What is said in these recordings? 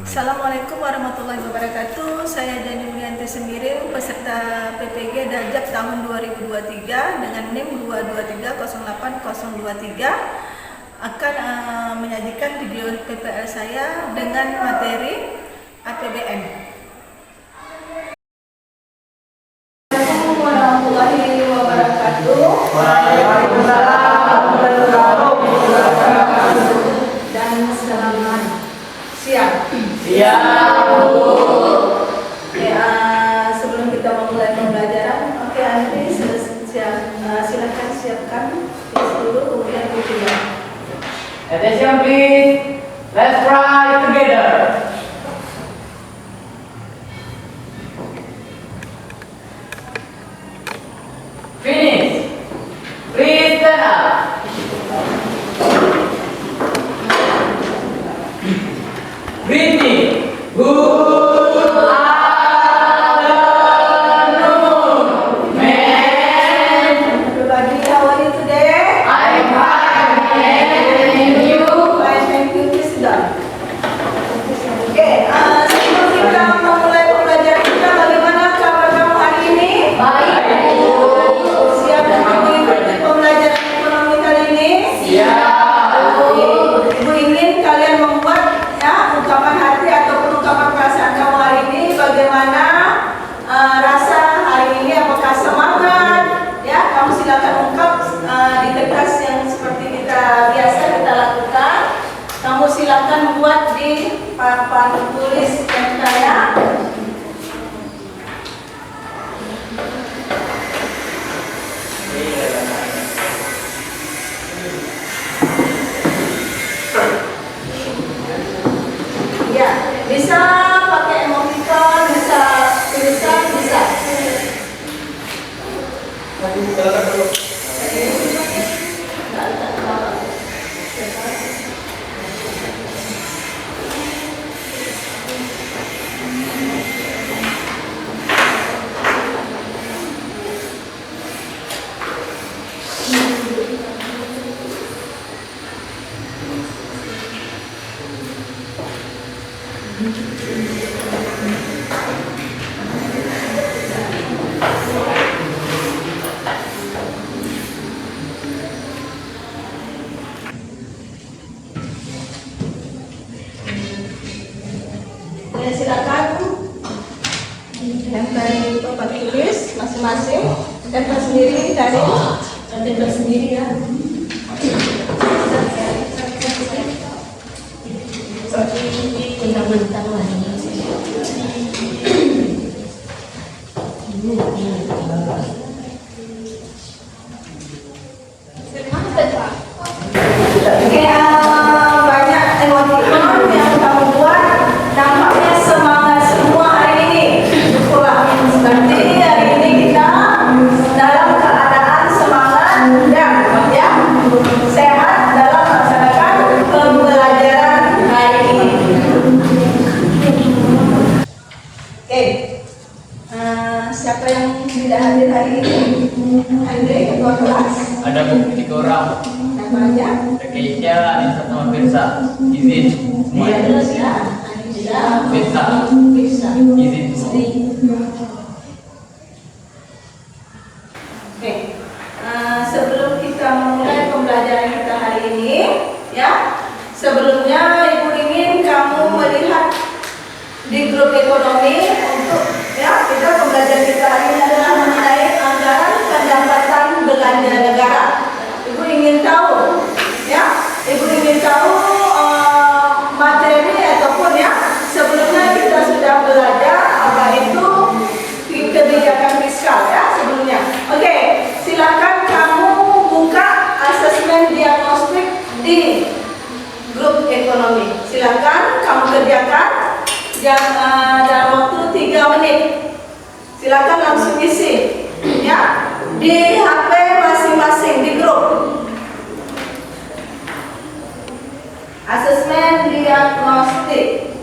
Assalamualaikum warahmatullahi wabarakatuh. Saya Dani Mulyanti Sembiring, peserta PPG Dajab tahun 2023 dengan NIM 2230803 akan menyajikan video PPL saya dengan materi APBN. Assalamualaikum warahmatullahi wabarakatuh. Waalaikumsalam warahmatullahi wabarakatuh. Dan selamat siang. Siap, Bu. Sebelum kita memulai pembelajaran, Andri silakan siapkan tes dulu, kemudian video. Attention please. Let's try together. Finish. Please stand up. Greet me. Good afternoon, man. Everybody, how are you today? I'm fine, and you? Fine, thank you. Please sit down. Oke, sebelum kita memulai pembelajaran kita, bagaimana kabar kamu hari ini? Baik, Bu. Siap untuk mengikuti pembelajaran ekonomi kali ini? Siap. Ibu ingin kalian membuat ungkapan hati ataupun ungkapan perasaan kamu hari ini. Bagaimana rasa hari ini? Apakah semangat? Ya, kamu silakan ungkap di kertas yang seperti biasa kita lakukan. Kamu silakan buat di papan tulis yang kaya. Ya, bisa pakai emoticon, bisa tulisan, bisa. Ya, silakan tempel di papan tulis masing-masing. Tempel sendiri dari tempel sendiri ya. Mentang-mentang lagi. Oke, banyak emoticon yang kamu buat, nampaknya semangat semua hari ini. Syukurlah, berarti hari ini kita dalam keadaan semangat dan sehat dalam melaksanakan pembelajaran hari ini. Oke, siapa yang tidak hadir hari ini? Andre, ketua kelas. Ada bukti 3 orang. Namanya? Keisha, Anissa sama Firsa. Izin semuanya. Firsa. Izin semua. Oke, sebelum kita memulai pembelajaran kita hari ini, sebelumnya Ibu ingin kamu melihat di grup ekonomi untuk kita pembelajaran kita hari ini adalah mengenai anggaran pendapatan belanja negara. Ibu ingin tahu, materi ataupun sebelumnya kita sudah belajar apa itu kebijakan fiskal sebelumnya. Oke, silakan kamu buka asesmen diagnostik di grup ekonomi. Silakan kamu kerjakan dalam waktu 3 menit. Silakan langsung isi di HP masing-masing di grup. Asesmen diagnostik.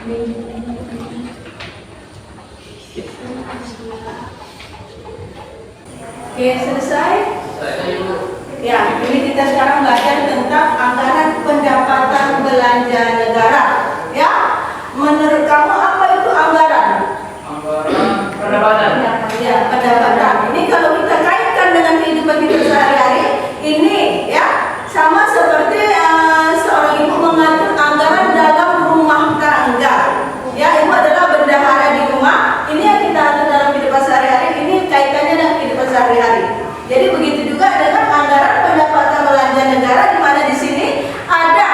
Oke, selesai? Ya, ini kita sekarang belajar tentang anggaran pendapatan belanja negara. Ya, menurut kamu apa itu anggaran? Anggaran pendapatan. Ya, pendapatan. Ini kalau kita kaitkan dengan kehidupan kita sehari-hari, ini ya sama seperti seorang ibu mengatur anggaran dalam rumah tangga. Ya, ibu adalah bendahara di rumah. Ini yang kita atur dalam kehidupan sehari-hari. Ini kaitannya dengan kehidupan sehari-hari. Jadi begitu juga dengan anggaran pendapatan belanja negara, di mana di sini ada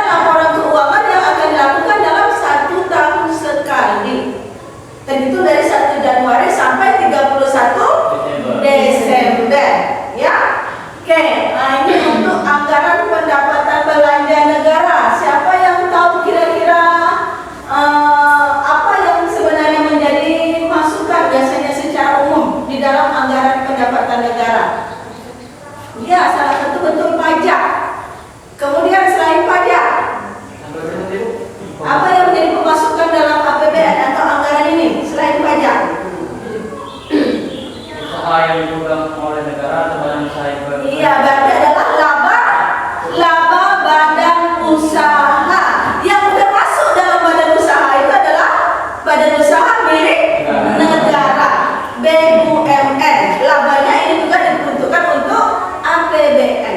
laporan keuangan yang akan dilakukan dalam 1 tahun sekali. Dan itu dari 1 Januari sampai 31 Desember. Ya. Oke, nah ini untuk anggaran pendapatan belanja negara. Siapa yang tahu kira-kira apa yang sebenarnya menjadi masukan biasanya secara umum di dalam anggaran pendapatan negara? Ya, salah satu bentuk pajak. Kemudian selain pajak, apa yang menjadi pemasukan dalam APBN atau anggaran ini selain pajak? Usaha yang dipegang oleh negara atau badan usaha yang dipegang. Iya, berarti adalah laba badan usaha. Yang termasuk dalam badan usaha itu adalah badan usaha milik negara, BUMN. Labanya ini juga diperuntukkan untuk APBN,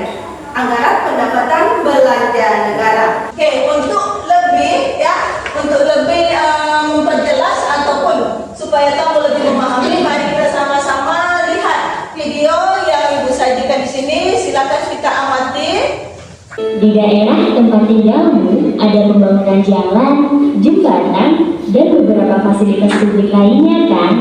anggaran pendapatan belanja negara. Oke, untuk lebih memperjelas ataupun supaya kamu lebih memahami, mari kita sama-sama lihat video yang Ibu sajikan di sini. Silakan kita amati. Di daerah tempat tinggalmu ada pembangunan jalan, jembatan, dan beberapa fasilitas publik lainnya kan?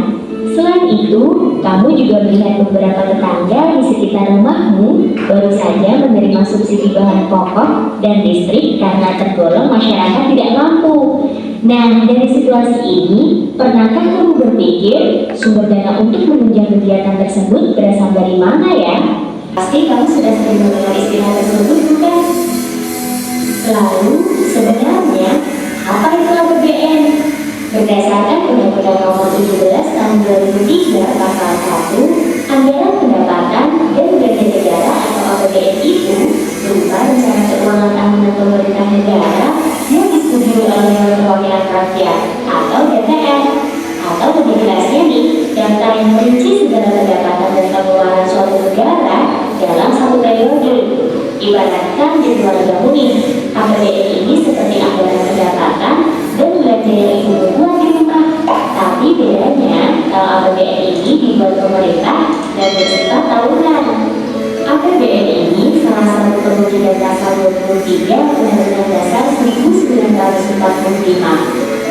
Selain itu, kamu juga melihat beberapa tetangga di sekitar rumahmu baru saja menerima subsidi bahan pokok dan listrik karena tergolong masyarakat tidak mampu. Nah, dari situasi ini, pernahkah kamu berpikir sumber dana untuk menunjang kegiatan tersebut berasal dari mana ya? Pasti kamu sudah sering mendengar istilah tersebut, bukan? Lalu, sebenarnya, apa itu APBN? Berdasarkan Undang-Undang Nomor 17 Tahun 2003 Pasal 1, anggaran pendapatan dan belanja negara atau APBN itu berupa rencana keuangan tahunan pemerintah negara yang disetujui oleh Dewan Perwakilan Rakyat atau DPR. Atau lebih jelasnya nih, daftar yang merinci segala pendapatan dan pengeluaran suatu negara dalam satu periode. Ibaratkan jadwal gabungan, APBN ini seperti anggaran pendapatan dan belanja yang ibu buat di rumah. Tapi bedanya, kalau APBN ini dibuat pemerintah dan bersifat tahunan. APBN ini salah satu perwujudan pasal 23 Undang-Undang Dasar 1945.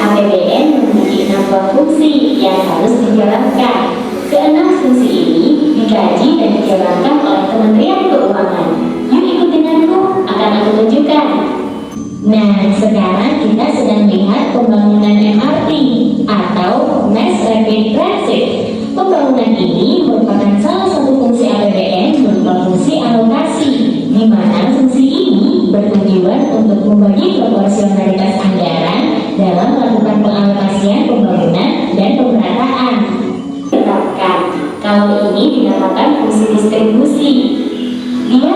APBN memiliki 6 buah fungsi yang harus dijalankan. Keenam fungsi ini dikaji dan dijalankan oleh Kementerian Keuangan. Yuk ikut denganku, akan aku tunjukkan. Nah, sekarang kita sedang melihat pembangunan MRT atau Mass Rapid Transit. Pembangunan ini merupakan salah satu fungsi APBN berupa fungsi alokasi, di mana fungsi ini bertujuan untuk membagi proporsionalitas anggaran dalam melakukan pengalokasian pembangunan dan pemerataan. Tetapkan, kalau ini dinamakan fungsi distribusi. Dia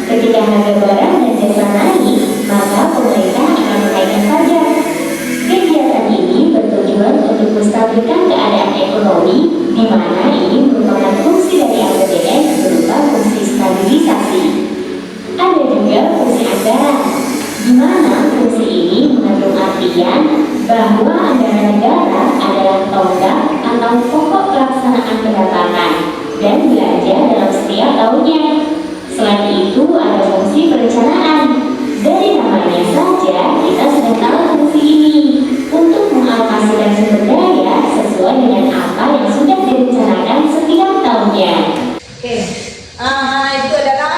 ketika harga barang dan jasa naik, maka pemerintah akan menaikkan pajak. Kegiatan ini bertujuan untuk menstabilkan keadaan ekonomi, di mana ini merupakan fungsi dari APBN berupa fungsi stabilisasi. Ada juga fungsi anggaran, di mana fungsi ini mengandung artian bahwa anggaran negara adalah tonggak atau pokok pelaksanaan pendapatan dan belanja dalam setiap tahunnya. Selain itu ada fungsi perencanaan. Dari namanya saja kita sudah tahu fungsi ini untuk mengalokasikan sumber daya sesuai dengan apa yang sudah direncanakan setiap tahunnya. Oke, itu adalah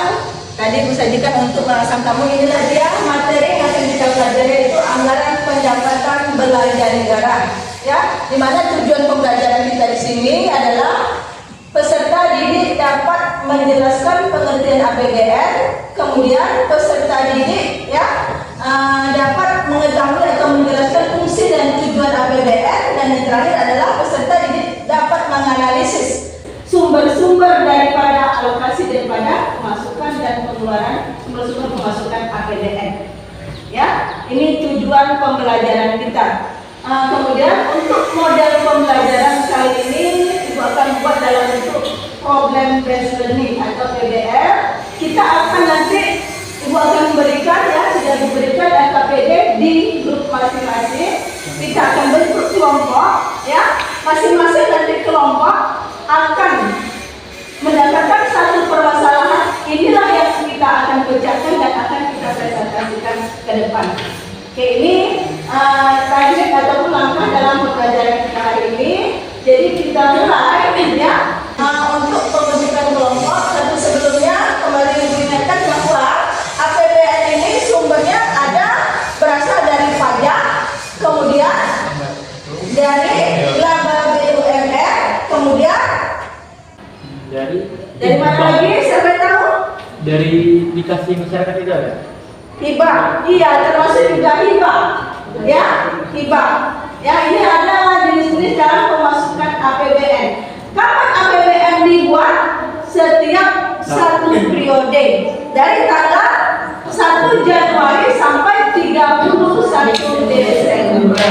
tadi Bu sajikan untuk merangsang kamu. Inilah dia materi yang akan kita pelajari, itu anggaran pendapatan belanja negara. Ya, di mana tujuan pembelajaran kita di sini adalah peserta didik dapat menjelaskan pengertian APBN, kemudian peserta didik dapat mengetahui atau menjelaskan menjelaskan fungsi dan tujuan APBN, dan yang terakhir adalah peserta didik dapat menganalisis sumber-sumber daripada alokasi daripada pemasukan dan pengeluaran, sumber-sumber pemasukan APBN. Ya, ini tujuan pembelajaran kita. Kemudian untuk model pembelajaran kali ini Ibu akan buat dalam bentuk problem based learning atau PBL. Kita akan nanti Ibu akan memberikan, ya sudah diberikan LKPD di grup masing-masing. Kita akan bentuk kelompok, ya masing-masing nanti kelompok akan mendapatkan satu permasalahan. Inilah yang kita akan pecahkan dan akan kita presentasikan ke depan. Oke, ini teknik ataupun langkah dalam pembelajaran kita hari ini. Jadi kita mulai ya untuk pembentukan kelompok. Tapi sebelumnya kembali diingatkan bahwa APBN ini sumbernya ada berasal dari pajak, kemudian dari laba BUMN, kemudian dari mana lagi? Siapa tahu? Dari dikasih masyarakat itu ada? Hibah, iya termasuk juga hibah, ya hibah. Ya ini adalah jenis-jenis dalam pemasukan APBN. Kapan APBN dibuat? Setiap satu periode dari tanggal 1 Januari sampai 31 Desember.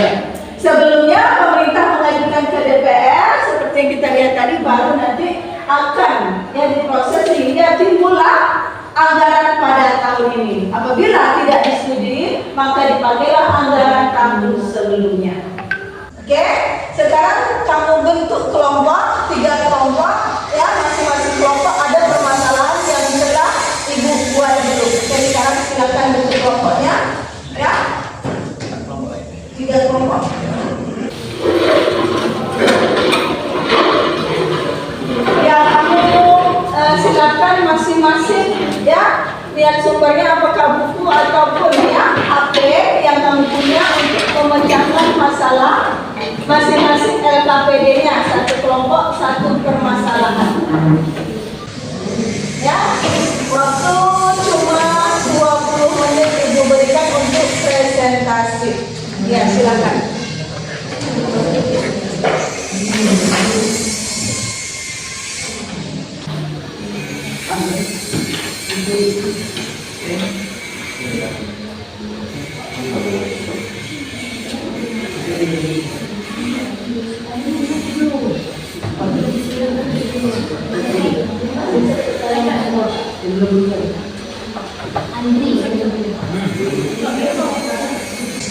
Sebelumnya pemerintah mengajukan ke DPR seperti yang kita lihat tadi, baru nanti akan diproses sehingga timbullah anggaran pada tahun ini. Apabila tidak disetujui, maka dipakailah anggaran tahun sebelumnya. Oke, sekarang kamu bentuk kelompok, 3 kelompok, ya masing-masing kelompok ada permasalahan yang telah Ibu buat dulu. Oke, sekarang silakan bentuk kelompoknya, ya 3 kelompok. Ya kamu silakan masing-masing ya lihat sumbernya apakah buku ataupun ya HP yang kamu punya untuk memecahkan masalah masing-masing LKPD-nya, satu kelompok satu permasalahan. Ya, waktu cuma 20 menit Ibu berikan untuk presentasi. Ya, silakan.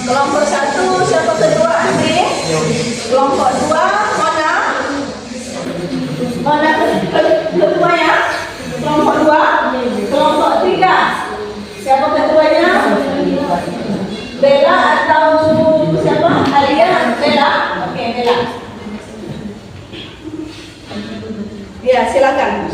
Kelompok 1 siapa kedua? Andri. Kelompok 2 mana? Mana kedua ya? Kelompok 2. Kelompok 3 siapa ketuanya? Bella atau siapa? Alia? Bella? Oke, Bella. Ya, silakan.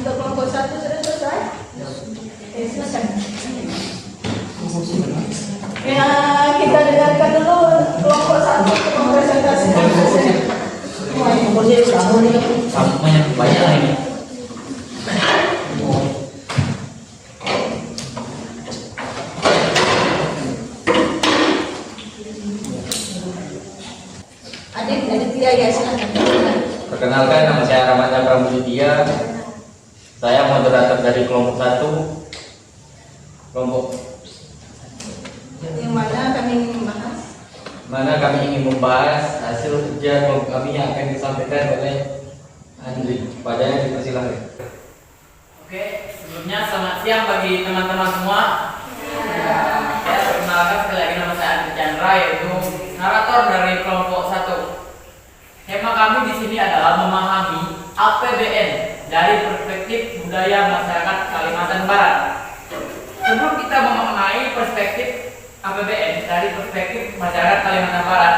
Untuk kelompok 1 sudah selesai? Silakan. Ya, kita dengarkan dulu kelompok 1 untuk mempresentasikan hasilnya. Sampahnya banyak lagi. Adik ya silakan. Perkenalkan, nama saya Ramadhan Pramuditya. Saya moderator dari kelompok 1. Kelompok Yang mana kami ingin membahas? mana kami ingin membahas hasil kerja kelompok kami yang akan disampaikan oleh Andri. Padanya dipersilahkan. Oke, sebelumnya selamat siang bagi teman-teman semua. Saya perkenalkan sekali lagi, nama saya Andri Chandra, yaitu narator dari kelompok 1. Tema kami di sini adalah memahami APBN dari perspektif budaya masyarakat Kalimantan Barat. Sebelum kita mengenai perspektif APBN dari perspektif masyarakat Kalimantan Barat,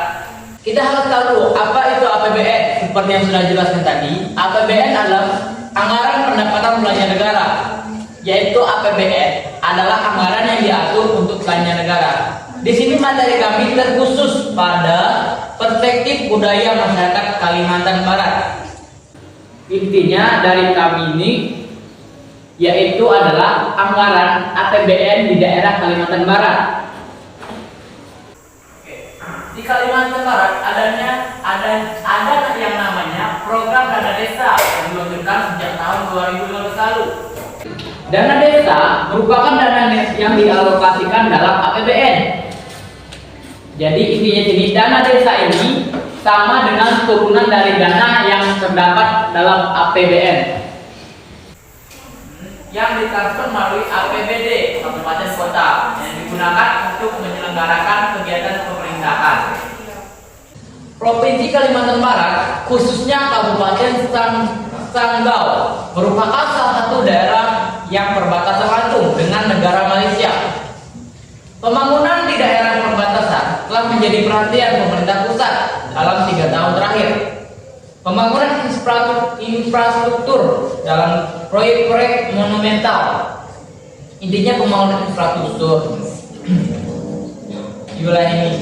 kita harus tahu apa itu APBN. Seperti yang sudah dijelaskan tadi, APBN adalah anggaran pendapatan belanja negara, yaitu APBN adalah anggaran yang diatur untuk belanja negara. Di sini materi kami terkhusus pada perspektif budaya masyarakat Kalimantan Barat. Intinya dari kami ini yaitu adalah anggaran APBN di daerah Kalimantan Barat. Di Kalimantan Barat ada yang namanya program dana desa yang diluncurkan sejak tahun 2015 lalu. Dana desa merupakan dana yang dialokasikan dalam APBN. Jadi intinya sini dana desa ini sama dengan turunan dari dana yang terdapat dalam APBN yang ditransfer melalui APBD kabupaten kota yang digunakan untuk menyelenggarakan kegiatan pemerintahan. Provinsi Kalimantan Barat, khususnya Kabupaten Sanggau, merupakan salah satu daerah yang berbatasan langsung dengan negara Malaysia. Pembangunan di daerah perbatasan telah menjadi perhatian pemerintah pusat dalam 3 tahun terakhir. Pembangunan infrastruktur dalam proyek-proyek monumental. Intinya pembangunan infrastruktur di wilayah ini.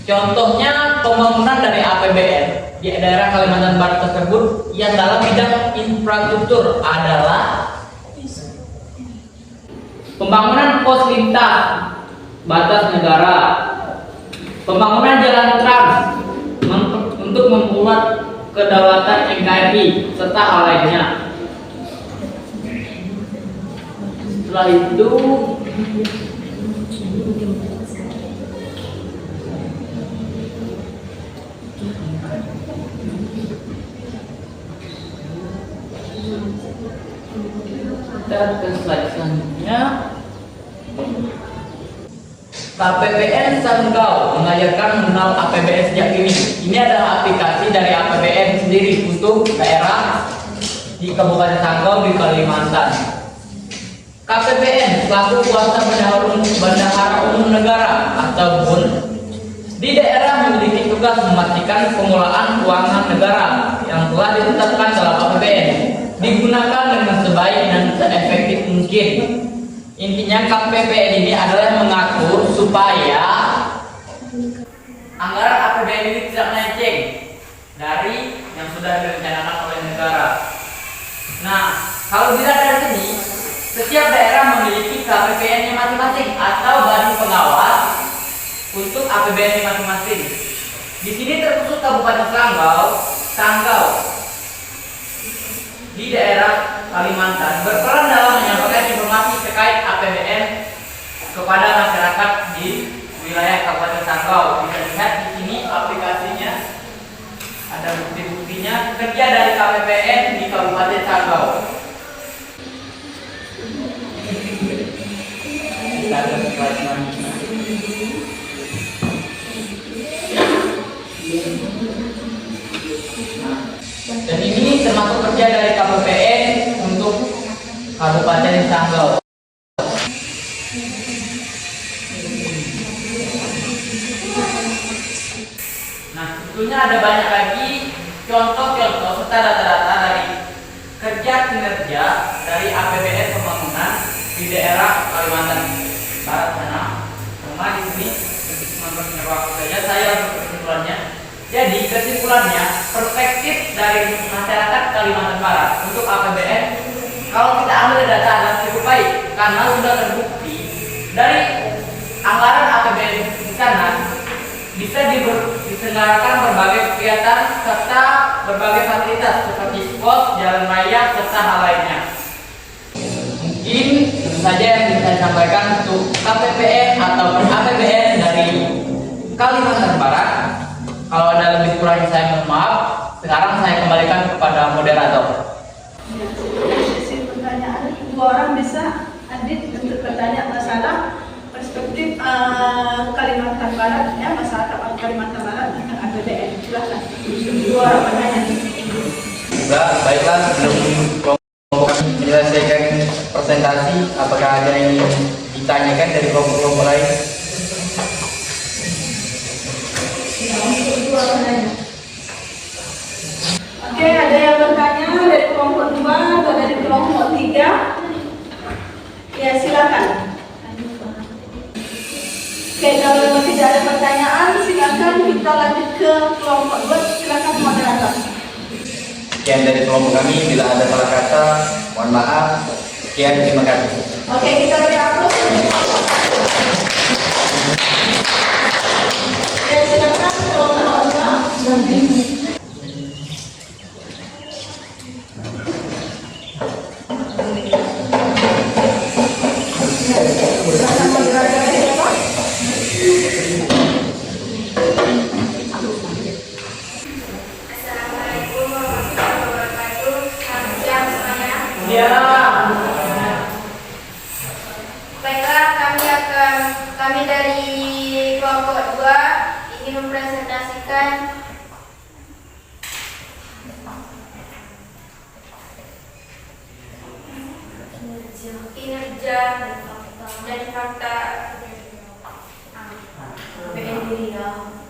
Contohnya pembangunan dari APBN di daerah Kalimantan Barat tersebut yang dalam bidang infrastruktur adalah pembangunan pos lintas batas negara, pembangunan jalan trans untuk membuat kedaulatan NKRI serta hal lainnya. Setelah itu kita ke slide selanjutnya. KPPN Sanggau mengajarkan mengenal APBN sejak dini. Ini adalah aplikasi dari APBN sendiri untuk daerah di Kabupaten Sanggau di Kalimantan. KPPN selaku kuasa bendahara umum negara atau BUN di daerah memiliki tugas memastikan pengelolaan keuangan negara yang telah ditetapkan dalam APBN digunakan dengan sebaik dan seefektif mungkin. Intinya KPPN ini adalah mengatur supaya anggaran APBN ini tidak melenceng dari yang sudah direncanakan oleh negara. Nah, kalau dilihat dari sini, setiap daerah memiliki KPPN-nya masing-masing atau badan pengawas untuk APBN masing-masing. Di sini terkhusus Kabupaten Sanggau di daerah Kalimantan berperan dalam menyampaikan informasi terkait APBN kepada masyarakat di wilayah Kabupaten Sanggau. Bisa lihat di sini aplikasinya, ada bukti-buktinya kerja dari KPPN di Kabupaten Sanggau. Kita ke slide selanjutnya. Dan ini termasuk kerja dari KPPN untuk Kabupaten Sanggau. Nah, sebetulnya ada banyak lagi contoh-contoh serta data-data dari kerja kinerja dari APBN pembangunan di daerah Kalimantan Barat sana. Cuma di sini untuk waktu saja saya untuk kesimpulannya. Jadi kesimpulannya, perspektif dari masyarakat Kalimantan Barat untuk APBN, kalau kita ambil data adalah cukup baik karena sudah terbukti dari anggaran APBN di sana bisa diselenggarakan berbagai kegiatan serta berbagai fasilitas seperti spot, jalan raya, serta hal lainnya. Mungkin itu saja yang bisa saya sampaikan untuk KPPN atau APBN dari Kalimantan Barat. Kalau ada lebih kurangnya saya mohon maaf. Sekarang saya kembalikan kepada moderator. Sesi pertanyaan, 2 orang bisa Adit untuk bertanya masalah perspektif Kalimantan Barat, ya, masyarakat Kalimantan Barat tentang APBN. Silakan. 2 orang bertanya. Baiklah, sebelum kelompok kami menyelesaikan presentasi, apakah ada yang ditanyakan dari kelompok-kelompok lain? Dua bertanya. Oke, ada yang bertanya dari kelompok 2 atau dari kelompok 3? Ya, silakan. Oke, kalau memang tidak ada pertanyaan, silakan kita lanjut ke kelompok 2. Silakan moderator. Sekian dari kelompok kami, bila ada salah kata, mohon maaf. Sekian, terima kasih. Oke, kita beri aplaus. Ya, silakan kelompok 2. Assalamualaikum warahmatullahi wabarakatuh. Selamat siang semuanya. Ya. Baiklah, kami dari kelompok 2 ingin mempresentasikan kinerja dan fakta BNI Riau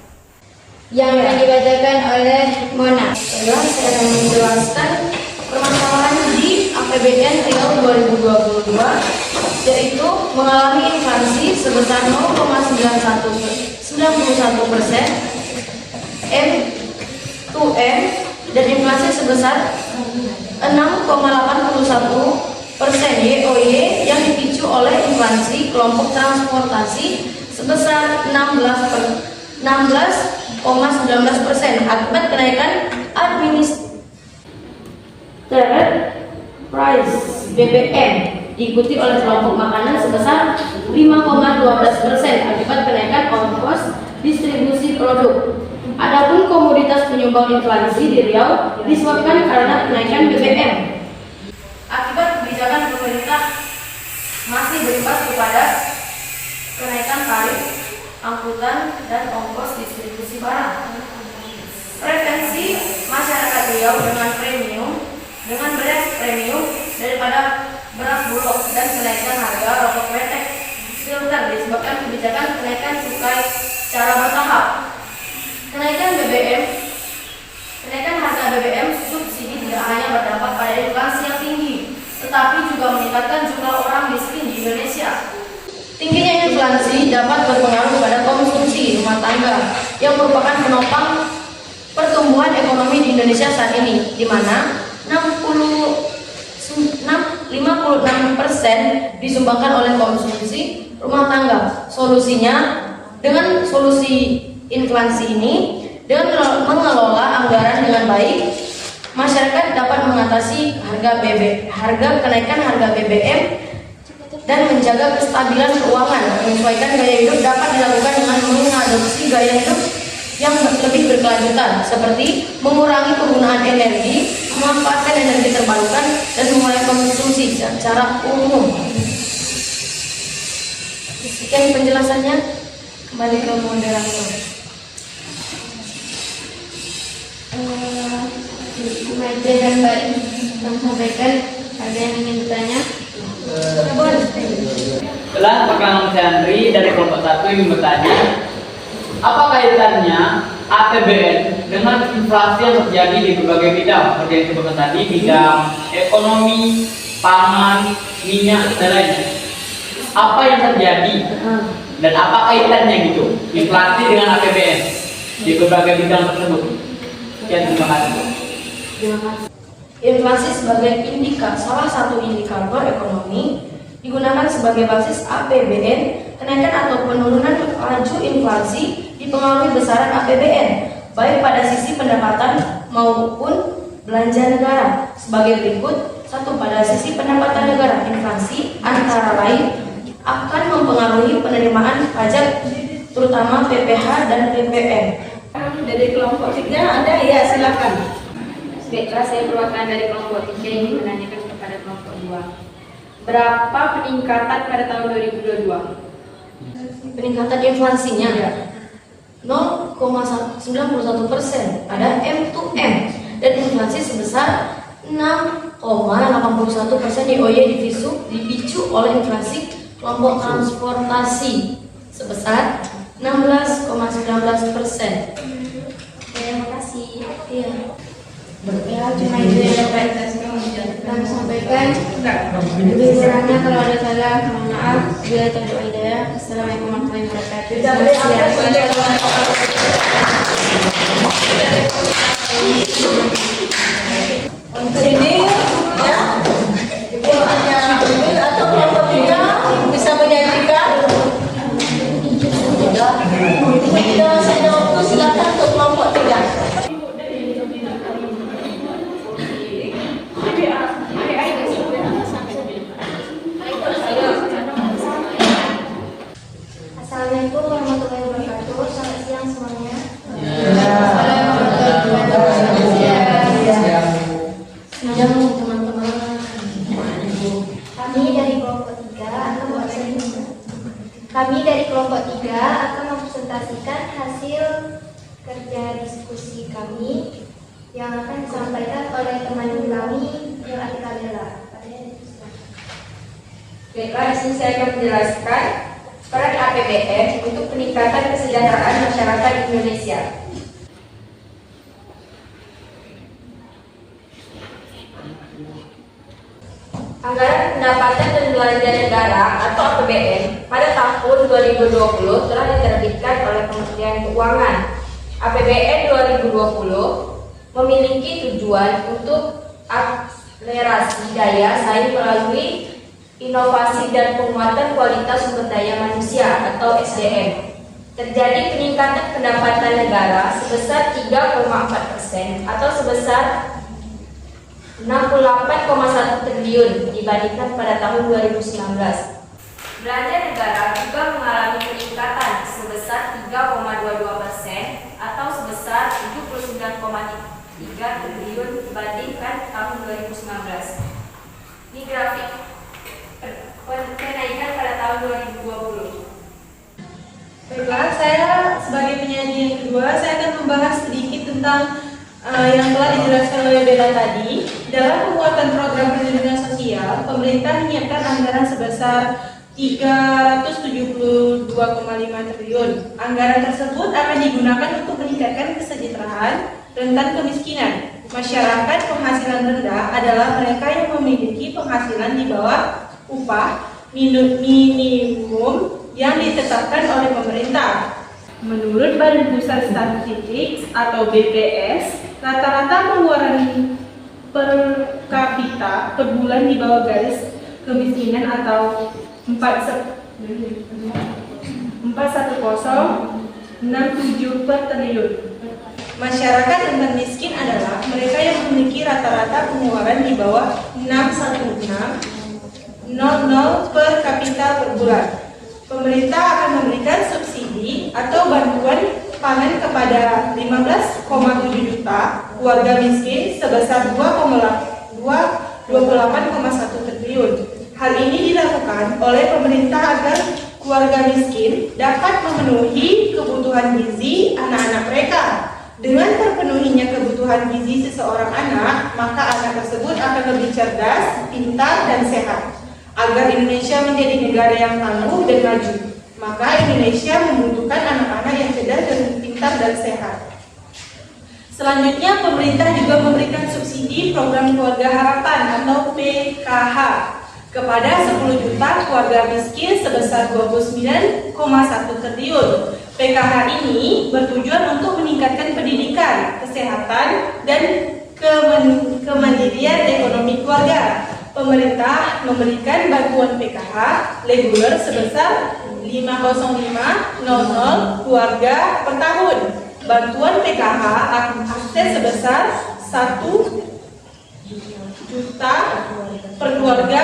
yang akan dibacakan oleh Mona. Saya akan menjelaskan permasalahan di APBN Riau 2022, yaitu mengalami inflasi sebesar 0,91% M2M dan inflasi sebesar 6,81% YoY yang dipicu oleh inflasi kelompok transportasi sebesar 16,19% akibat kenaikan price BBM, diikuti oleh kelompok makanan sebesar 5,12% akibat kenaikan ongkos distribusi produk. Adapun komoditas penyumbang inflasi di Riau disebabkan karena kenaikan BBM. Akibat kebijakan pemerintah masih berimbas kepada kenaikan tarif angkutan dan ongkos distribusi barang. Preferensi masyarakat Riau dengan beras premium daripada beras bulog dan kenaikan harga rokok kretek filter disebabkan kebijakan kenaikan cukai secara bertahap. Kenaikan harga BBM subsidi tidak hanya berdampak pada inflasi yang tinggi, tetapi juga meningkatkan jumlah orang miskin di Indonesia. Tingginya inflasi dapat berpengaruh pada konsumsi rumah tangga yang merupakan penopang pertumbuhan ekonomi di Indonesia saat ini, di mana 56% disumbangkan oleh konsumsi rumah tangga. Solusinya, dengan solusi inflasi ini, dengan mengelola anggaran dengan baik, masyarakat dapat mengatasi kenaikan harga BBM dan menjaga kestabilan keuangan. Menyesuaikan gaya hidup dapat dilakukan dengan mengadopsi gaya hidup yang lebih berkelanjutan, seperti mengurangi penggunaan energi, memanfaatkan energi terbarukan, dan mengurangi konsumsi secara umum. Sekian penjelasannya, kembali ke moderator. Maja dan Mbak yang sampaikan, ada yang ingin bertanya? Setelah Pak Andri dari kelompok 1 ingin bertanya, apa kaitannya APBN dengan inflasi yang terjadi di berbagai bidang seperti yang disebutkan tadi, bidang ekonomi, pangan, minyak, dan lainnya? Apa yang terjadi dan apa kaitannya gitu inflasi dengan APBN di berbagai bidang tersebut? Sekian, terima kasih. Inflasi sebagai salah satu indikator ekonomi digunakan sebagai basis APBN. Kenaikan atau penurunan laju inflasi dipengaruhi besaran APBN, baik pada sisi pendapatan maupun belanja negara. Sebagai berikut, satu, pada sisi pendapatan negara, inflasi antara lain akan mempengaruhi penerimaan pajak terutama PPh dan PPN. Dari kelompok 3 ada? Ya, silakan. Baiklah, saya perwakilan dari kelompok 3 ini menanyakan kepada kelompok 2. Berapa peningkatan pada tahun 2022? Peningkatan inflasinya 0,91% pada M2M dan inflasi sebesar 6,81% dipicu oleh inflasi kelompok transportasi sebesar 16,19%. Terima kasih. Iya. Ya, cuma itu yang dapat kami sampaikan. Lebih kurangnya kalau ada salah, mohon maaf. Bila taufik wal hidayah. Assalamualaikum warahmatullahi wabarakatuh. Tidak boleh untuk ini, ya, Ibu hanya ambil atau kelompok 3 bisa menyajikan. Tidak, saya waktu silakan untuk kelompok 3. Assalamualaikum warahmatullahi wabarakatuh. Selamat siang semuanya. Siang teman-teman. Kami dari kelompok 3 akan mempresentasikan hasil kerja diskusi kami yang akan disampaikan oleh teman kami yang Atika Bella. Baiklah, di sini saya akan menjelaskan peran APBN untuk peningkatan kesejahteraan masyarakat Indonesia. Anggaran pendapatan dan belanja negara atau APBN pada tahun 2020 telah diterbitkan oleh Kementerian Keuangan. APBN 2020 memiliki tujuan untuk akselerasi daya saing melalui inovasi dan penguatan kualitas sumber daya manusia atau SDM. Terjadi peningkatan pendapatan negara sebesar 3,4% atau sebesar 68,1 triliun dibandingkan pada tahun 2019. Belanja negara juga mengalami peningkatan sebesar 3,22% atau sebesar 79,3 triliun dibandingkan tahun 2019. Ini grafik kenaikan pada tahun 2020. Baiklah, saya sebagai penyaji yang kedua, saya akan membahas sedikit tentang yang telah dijelaskan oleh Bella tadi. Dalam penguatan program perlindungan sosial, pemerintah menyiapkan anggaran sebesar 372,5 triliun. Anggaran tersebut akan digunakan untuk meningkatkan kesejahteraan rentan kemiskinan. Masyarakat penghasilan rendah adalah mereka yang memiliki penghasilan di bawah upah minimum yang ditetapkan oleh pemerintah. Menurut Badan Pusat Statistik atau BPS, rata-rata pengeluaran per kapita per bulan di bawah garis kemiskinan atau 410,67 per triliun. Masyarakat rentan miskin adalah mereka yang memiliki rata-rata pengeluaran di bawah 616,00 per kapita per bulan. Pemerintah akan memberikan subsidi atau bantuan pangan kepada 15,7 juta keluarga miskin sebesar 28,1 triliun. Hal ini dilakukan oleh pemerintah agar keluarga miskin dapat memenuhi kebutuhan gizi anak-anak mereka. Dengan terpenuhinya kebutuhan gizi seseorang anak, maka anak tersebut akan lebih cerdas, pintar, dan sehat. Agar Indonesia menjadi negara yang tangguh dan maju, maka Indonesia membutuhkan anak-anak yang cerdas dan pintar dan sehat. Selanjutnya, pemerintah juga memberikan subsidi program Keluarga Harapan atau PKH kepada 10 juta keluarga miskin sebesar 29,1 triliun. PKH ini bertujuan untuk meningkatkan pendidikan, kesehatan, dan kemandirian ekonomi keluarga. Pemerintah memberikan bantuan PKH reguler sebesar 505.00 keluarga per tahun. bantuan PKH akses sebesar 1 juta per keluarga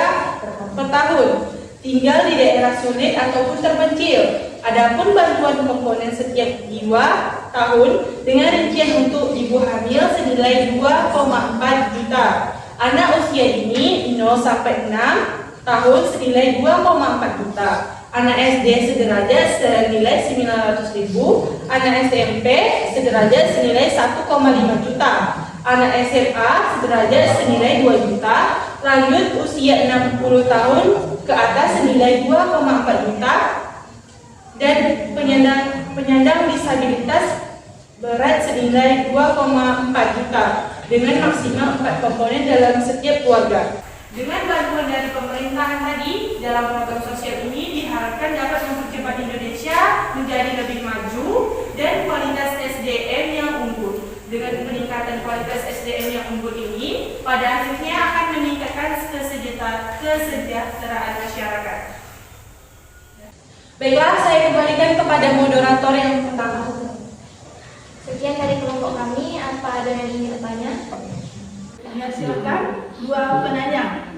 per tahun tinggal di daerah sulit ataupun terpencil. Adapun bantuan komponen setiap jiwa tahun dengan rincian untuk ibu hamil senilai 2,4 juta. Anak usia ini 0 sampai 6 tahun senilai 2,4 juta. Anak SD sederajat senilai 900.000, anak SMP sederajat senilai 1,5 juta, anak SMA sederajat senilai 2 juta, lanjut usia 60 tahun ke atas senilai 2,4 juta, dan penyandang disabilitas berat senilai 2,4 juta dengan maksimal 4 komponen dalam setiap keluarga. Dengan bantuan dari pemerintahan tadi, dalam program sosial ini diharapkan dapat mempercepat Indonesia menjadi lebih maju dan kualitas SDM yang unggul. Dengan peningkatan kualitas SDM yang unggul ini, pada akhirnya akan meningkatkan kesejahteraan masyarakat. Baiklah, saya kembalikan kepada moderator yang pertama. Sekian dari kelompok kami, apa ada yang ingin bertanya? Ya, silakan dua penanya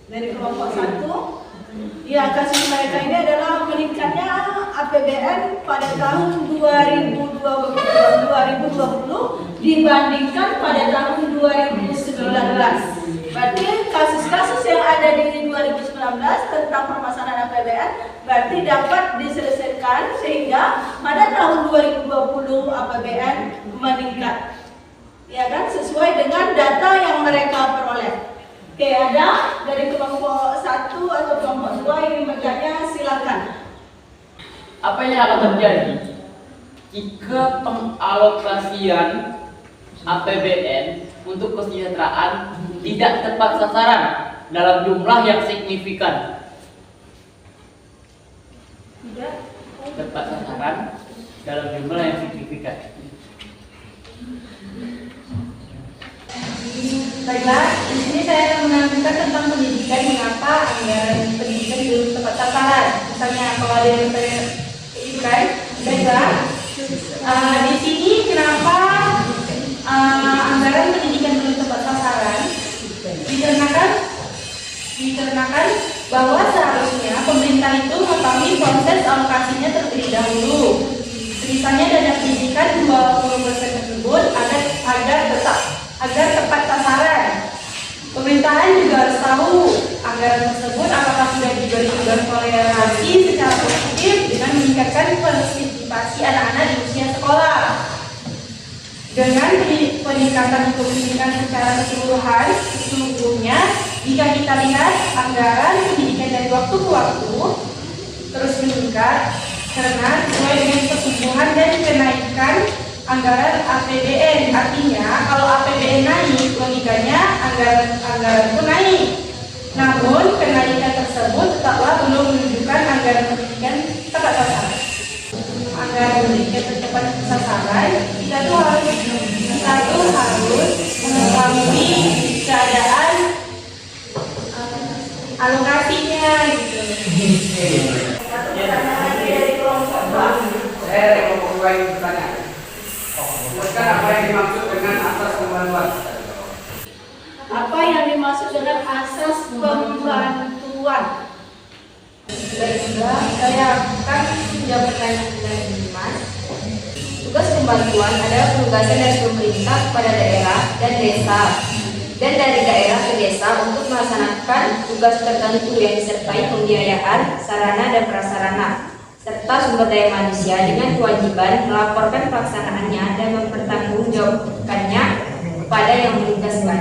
dari kelompok 1. Ya, kasus mereka ini adalah meningkatnya APBN pada tahun 2020 dibandingkan pada tahun 2019. Berarti kasus-kasus yang ada di 2019 tentang permasalahan APBN berarti dapat diselesaikan sehingga pada tahun 2020 APBN meningkat. Ya kan, sesuai dengan data yang mereka peroleh. Oke, ada dari kelompok 1 atau kelompok 2 yang bertanya, silakan. Apa yang akan terjadi jika pengalokasian APBN untuk kesejahteraan tidak tepat sasaran dalam jumlah yang signifikan? Tidak Tepat sasaran dalam jumlah yang signifikan. Baiklah, di sini saya akan menampilkan tentang pendidikan, mengapa anggaran pendidikan belum tepat sasaran. Misalnya kalau ada yang pendidikan, baiklah, di sini kenapa anggaran pendidikan belum tepat sasaran? Dikarenakan bahwa seharusnya pemerintah itu mengetahui proses alokasinya terlebih dahulu. Misalnya dana pendidikan 20% tersebut agar tepat sasaran. Pemerintahan juga harus tahu anggaran tersebut apakah sudah diberi berkorelasi secara positif dengan meningkatkan partisipasi anak-anak di usia sekolah. Dengan peningkatan pendidikan secara keseluruhannya, jika kita lihat anggaran pendidikan dari waktu ke waktu terus meningkat karena sesuai dengan pertumbuhan dan kenaikan anggaran APBN. Artinya kalau APBN naik, logikanya anggaran pun naik. Namun kenaikan tersebut tetaplah belum menunjukkan anggaran pendidikan tepat sasaran. Anggaran pendidikan tepat sasaran, kita tuh harus mengetahui keadaan alokasinya gitu. dari kelompok 2. Saya dari kelompok 2 yang bertanya. Jelaskan apa yang dimaksud dengan asas pembantuan? Apa yang dimaksud dengan asas pembantuan? Baiklah, saya akan menjawab pertanyaan dari Mas. Tugas pembantuan adalah penugasan dari pemerintah kepada daerah dan desa, dan dari daerah ke desa untuk melaksanakan tugas tertentu yang disertai pembiayaan, sarana dan prasarana, serta sumber daya manusia dengan kewajiban melaporkan pelaksanaannya dan mempertanggungjawabkannya kepada yang menugaskan.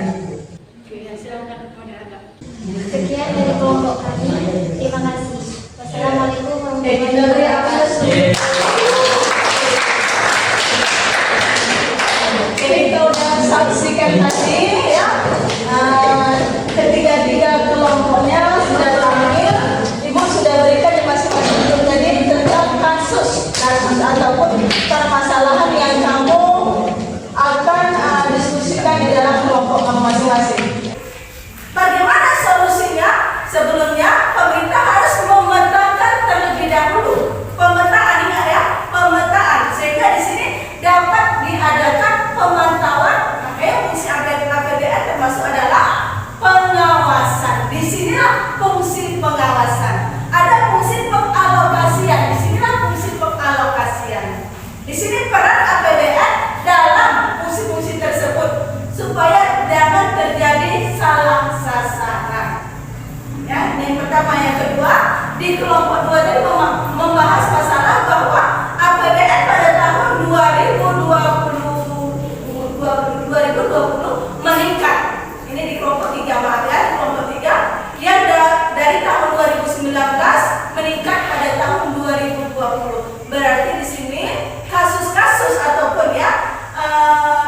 Sekian dari kelompok kami. Terima kasih. Wassalamualaikum warahmatullahi wabarakatuh. Kita udah saksikan tadi ya, ketiga kelompoknya sudah tampil. Ibu sudah berikan di masing-masing grup tadi tentang kasus ataupun permasalahan yang kamu akan diskusikan di dalam kelompok kamu masing-masing. Bagaimana solusinya? Sebelumnya pemerintah harus memetakan terlebih dahulu di kelompok 2 tadi membahas masalah bahwa APBN pada tahun 2020 meningkat. Ini di kelompok 3, maaf ya, di kelompok 3 yang dari tahun 2019 meningkat pada tahun 2020. Berarti di sini kasus-kasus ataupun ya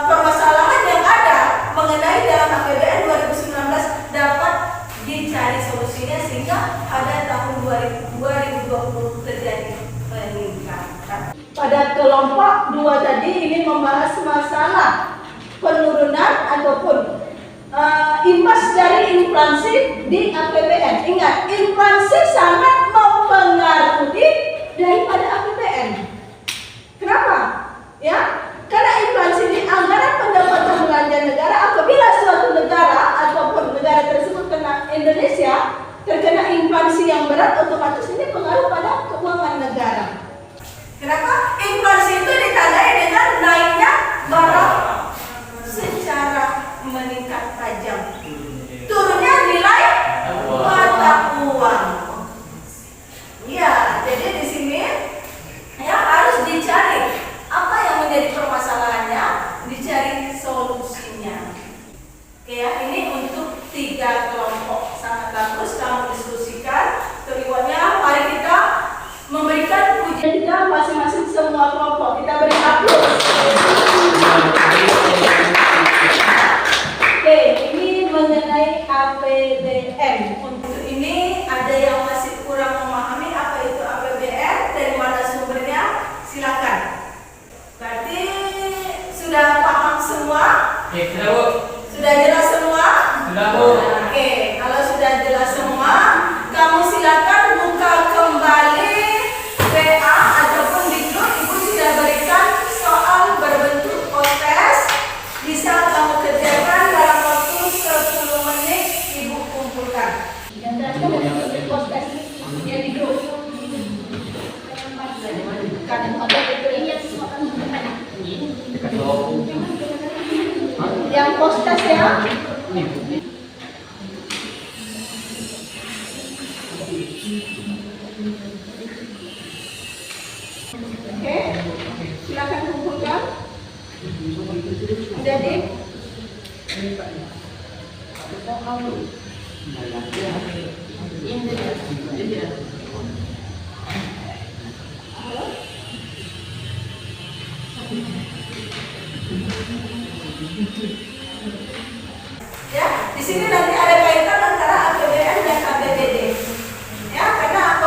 permasalahan yang ada mengenai dalam APBN 2019 dapat dicari solusinya sehingga pada tahun 2020 terjadi peningkatan. Pada kelompok 2 tadi ini membahas masalah penurunan ataupun imbas dari inflasi di APBN. Ingat, inflasi sangat mempengaruhi daripada APBN. Kenapa? Ya, karena inflasi ini anggaran pendapatan belanja negara. Apabila suatu negara ataupun negara tersebut kena Indonesia terkena inflasi yang berat, otomatis ini pengaruh pada keuangan negara. Kenapa? Inflasi itu ditandai dengan naiknya barang secara meningkat tajam, turunnya nilai mata uang. Ya, jadi di sini ya harus dicari apa yang menjadi permasalahannya, dicari solusinya. Oke ya, ini untuk 3 kelompok sangat bagus kamu diskusikan. Keduanya, mari kita memberikan pujian kita masing-masing semua kelompok. Kita beri aplaus. Oke, ini mengenai APBN. Untuk ini ada yang masih kurang memahami apa itu APBN, dari mana sumbernya, silakan. Berarti sudah paham semua? Sudah, Bu. Sudah jelas semua? Sudah, Bu. Oke, kalau sudah jelas semua, kamu silakan buka kembali PA ataupun di grup. Ibu sudah berikan soal berbentuk potes. Bisa kamu kerjakan dalam waktu 10 menit. Ibu kumpulkan. Dan ternyata potes yang di grup. Yang potes ya. Oke, silakan kumpulkan. Jadi ya, di sini nanti ada kaitan antara APBN dan APBD. Ya, karena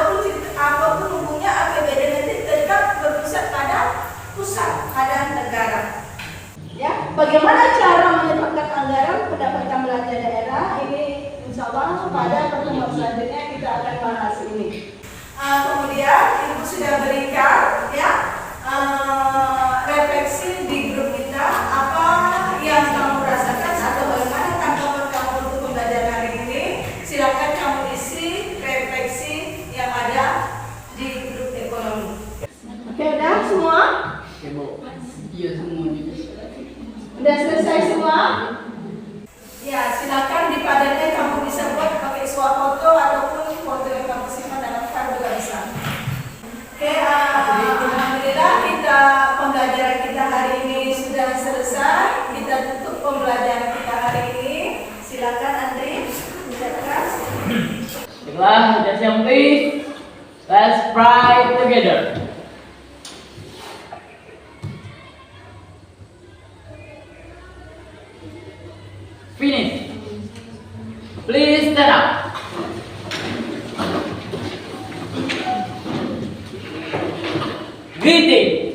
apapun hubungnya APBD nanti tetap berpusat pada pusat, pada negara. Ya, bagaimana cara menetapkan anggaran pendapatan belanja daerah? Ini insya Allah pada pertemuan selanjutnya kita akan bahas ini. Kemudian Ibu sudah berikan ya refleksi di grup kita apa yang kamu rasakan atau bagaimana tanggapan kamu untuk pembelajaran hari ini. Silakan kamu isi refleksi yang ada di grup ekonomi. Oke, udah semua? Iya, semua. Udah selesai semua? Ya, silakan dipadatkan kamu bisa buat pakai swafoto ataupun foto yang kamu simpan dalam file juga bisa. Oke, alhamdulillah kita pembelajaran kita hari ini sudah selesai. Kita tutup pembelajaran kita hari ini. Silakan Andri, ucapkan. Baiklah, attention please. Let's pray together. Finish. Please stand up. Greeting.